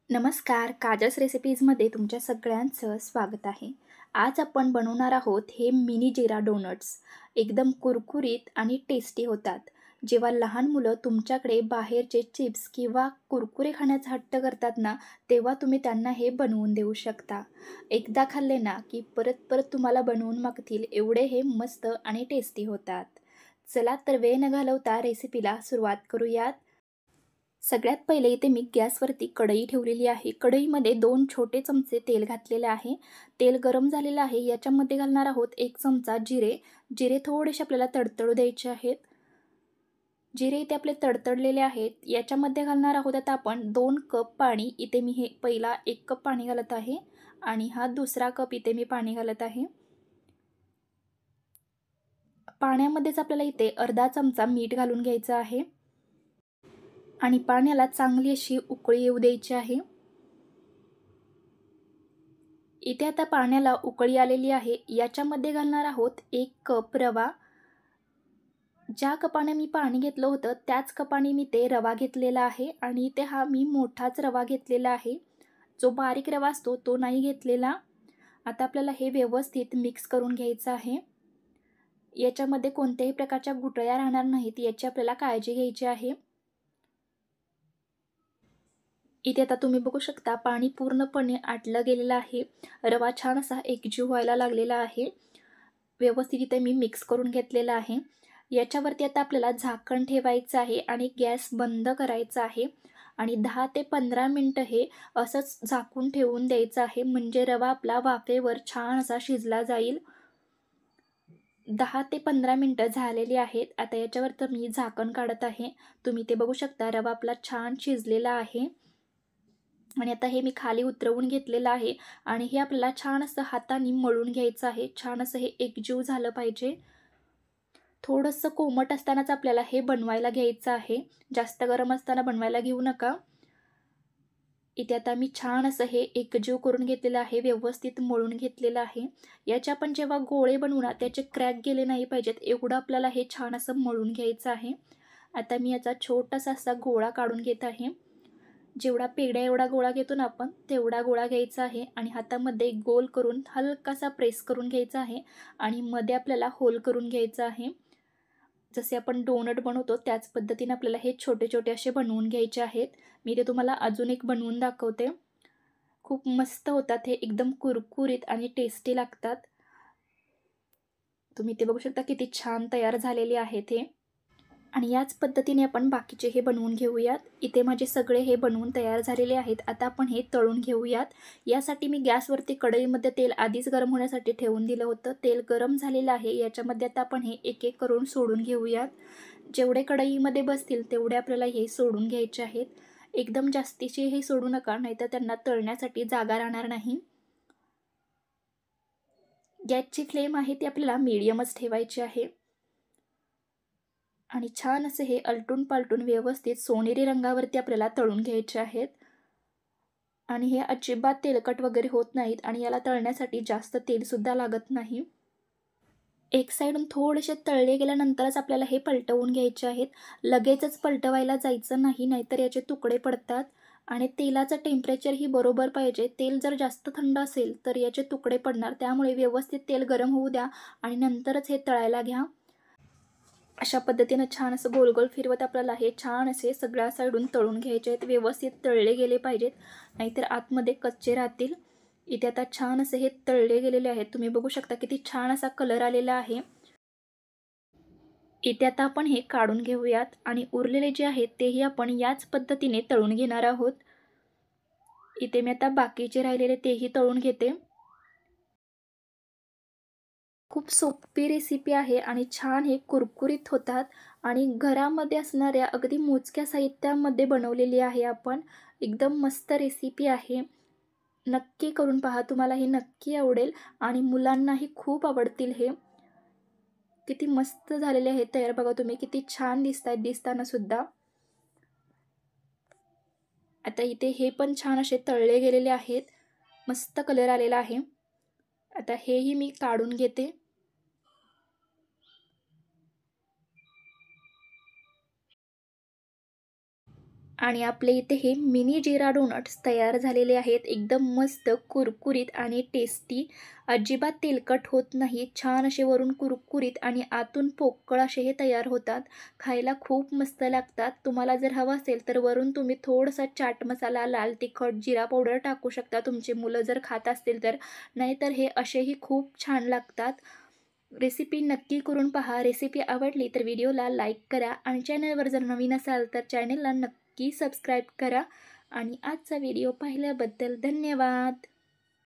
नमस्कार, काजस रेसिपीजमध्ये तुमच्या सगळ्यांचं स्वागत आहे. आज आपण बनवणार आहोत हे मिनी जिरा डोनट्स. एकदम कुरकुरीत आणि टेस्टी होतात. जेव्हा लहान मुलं तुमच्याकडे बाहेरचे चिप्स किंवा कुरकुरे खाण्याचा हट्ट करतात ना, तेव्हा तुम्ही त्यांना हे बनवून देऊ शकता. एकदा खाल्ले ना, की परत परत तुम्हाला बनवून मागतील एवढे हे मस्त आणि टेस्टी होतात. चला तर वेळ न घालवता रेसिपीला सुरुवात करूयात. सगळ्यात पहिले इथे मी गॅसवरती कढई ठेवलेली आहे. कढईमध्ये 2 छोटे चमचे तेल घातलेले आहे. तेल गरम झालेलं आहे. याच्यामध्ये घालणार आहोत 1 चमचा जिरे. जिरे थोडेसे आपल्याला तडतडू द्यायचे आहेत. जिरे इथे आपले तडतडलेले आहेत. याच्यामध्ये घालणार आहोत आता आपण 2 कप पाणी. इथे मी हे पहिला 1 कप पाणी घालत आहे आणि हा दुसरा कप इथे मी पाणी घालत आहे. पाण्यामध्येच आपल्याला इथे अर्धा चमचा मीठ घालून घ्यायचं आहे आणि पाण्याला चांगली अशी उकळी येऊ द्यायची आहे. इथे आता पाण्याला उकळी आलेली आहे. याच्यामध्ये घालणार आहोत 1 कप रवा. ज्या कपाने मी पाणी घेतलं होतं त्याच कपाने मी ते रवा घेतलेला आहे आणि इथे हा मी मोठाच रवा घेतलेला आहे. जो बारीक रवा असतो तो नाही घेतलेला. आता आपल्याला हे व्यवस्थित मिक्स करून घ्यायचं आहे. याच्यामध्ये कोणत्याही प्रकारच्या गुठळ्या राहणार नाहीत याची आपल्याला काळजी घ्यायची आहे. इथे आता तुम्ही बघू शकता पाणी पूर्णपणे आटलं गेलेलं आहे. रवा छान असा एकजीव व्हायला लागलेला आहे. व्यवस्थित इथे मी मिक्स करून घेतलेलं आहे. याच्यावरती आता आपल्याला झाकण ठेवायचं आहे आणि गॅस बंद करायचा आहे आणि 10 ते 15 मिनटं हे असंच झाकून ठेवून द्यायचं आहे, म्हणजे रवा आपला वाफेवर छान असा शिजला जाईल. 10 ते 15 मिनटं झालेली आहेत. आता याच्यावर तर मी झाकण काढत आहे. तुम्ही ते बघू शकता रवा आपला छान शिजलेला आहे आणि आता हे मी खाली उतरवून घेतलेलं आहे आणि हे आपल्याला छान असं हाताने मळून घ्यायचं आहे. छान असं हे एकजीव झालं पाहिजे. थोडंसं कोमट असतानाच आपल्याला हे बनवायला घ्यायचं आहे. जास्त गरम असताना बनवायला घेऊ नका. इथे आता मी छान असं हे एकजीव करून घेतलेलं आहे. व्यवस्थित मळून घेतलेलं आहे. याचे आपण जेव्हा गोळे बनवू ना त्याचे क्रॅक गेले नाही पाहिजेत एवढं आपल्याला हे छान असं मळून घ्यायचं आहे. आता मी याचा छोटासा असा गोळा काढून घेत आहे. जेवढा पेढा एवढा गोळा घेतो ना आपण तेवढा गोळा घ्यायचा आहे आणि हातामध्ये गोल करून हलकासा प्रेस करून घ्यायचा आहे आणि मध्ये आपल्याला होल करून घ्यायचं आहे. जसे आपण डोनट बनवतो त्याच पद्धतीने आपल्याला हे छोटे छोटे असे बनवून घ्यायचे आहेत. मी ते तुम्हाला अजून एक बनवून दाखवते. खूप मस्त होतात हे, एकदम कुरकुरीत आणि टेस्टी लागतात. तुम्ही ते बघू शकता किती छान तयार झालेले आहेत हे. आणि याच पद्धतीने आपण बाकीचे हे बनवून घेऊयात. इथे माझे सगळे हे बनवून तयार झालेले आहेत. आता आपण हे तळून घेऊयात. यासाठी मी गॅसवरती कढईमध्ये तेल आधीच गरम होण्यासाठी ठेवून दिलं होतं. तेल गरम झालेलं आहे. याच्यामध्ये आता आपण हे एक एक करून सोडून घेऊयात. जेवढे कढईमध्ये बसतील तेवढे आपल्याला हे सोडून घ्यायचे आहेत. एकदम जास्तीचे हे सोडू नका, नाहीतर त्यांना तळण्यासाठी जागा राहणार नाही. गॅसची फ्लेम आहे ती आपल्याला मीडियमच ठेवायची आहे आणि छान असे हे अलटून पालटून व्यवस्थित सोनेरी रंगावरती आपल्याला तळून घ्यायचे आहेत. आणि हे अजिबात तेलकट वगैरे होत नाहीत आणि याला तळण्यासाठी जास्त तेलसुद्धा लागत नाही. एक साईडून थोडेसे तळले गेल्यानंतरच आपल्याला हे पलटवून घ्यायचे आहेत. लगेचच पलटवायला जायचं नाही, नाहीतर याचे तुकडे पडतात. आणि तेलाचं टेम्परेचरही बरोबर पाहिजे. तेल जर जास्त थंड असेल तर याचे तुकडे पडणार. त्यामुळे व्यवस्थित तेल गरम होऊ द्या आणि नंतरच हे तळायला घ्या. अशा पद्धतीनं छान असं गोल गोल फिरवत आपल्याला हे छान असे सगळ्या साईडून तळून घ्यायचे आहेत. व्यवस्थित तळले गेले पाहिजेत, नाहीतर आतमध्ये कच्चे राहतील. इथे आता छान असे हे तळले गेलेले आहेत. तुम्ही बघू शकता किती छान असा कलर आलेला आहे. इथे आता आपण हे काढून घेऊयात आणि उरलेले जे आहेत तेही आपण याच पद्धतीने तळून घेणार आहोत. इथे मी आता बाकीचे राहिलेले तेही तळून घेते. खूप सोपी रेसिपी आहे आणि छान हे कुरकुरीत होतात आणि घरामध्ये असणाऱ्या अगदी मोजक्या साहित्यामध्ये बनवलेली आहे आपण. एकदम मस्त रेसिपी आहे. नक्की करून पहा. तुम्हाला हे नक्की आवडेल आणि मुलांनाही खूप आवडतील हे. किती मस्त झालेले आहेत तयार, बघा तुम्ही किती छान दिसतायत दिसताना सुद्धा. आता इथे हे पण छान असे तळले गेलेले आहेत. मस्त कलर आलेला आहे. आता हेही मी काढून घेते. आणि आपले इथे हे मिनी जिरा डोनट्स तयार झालेले आहेत. एकदम मस्त कुरकुरीत आणि टेस्टी, अजिबात तेलकट होत नाही. छान असे वरून कुरकुरीत आणि आतून पोकळ असे हे तयार होतात. खायला खूप मस्त लागतात. तुम्हाला जर हवं असेल तर वरून तुम्ही थोडासा चाट मसाला, लाल तिखट, जिरा पावडर टाकू शकता, तुमची मुलं जर खात असतील तर. नाहीतर हे असेही खूप छान लागतात. रेसिपी नक्की करून पहा. रेसिपी आवडली तर व्हिडिओला लाईक करा आणि चॅनलवर जर नवीन असाल तर चॅनलला नक्की सबस्क्राईब करा. आणि आजचा व्हिडिओ पाहिल्याबद्दल धन्यवाद.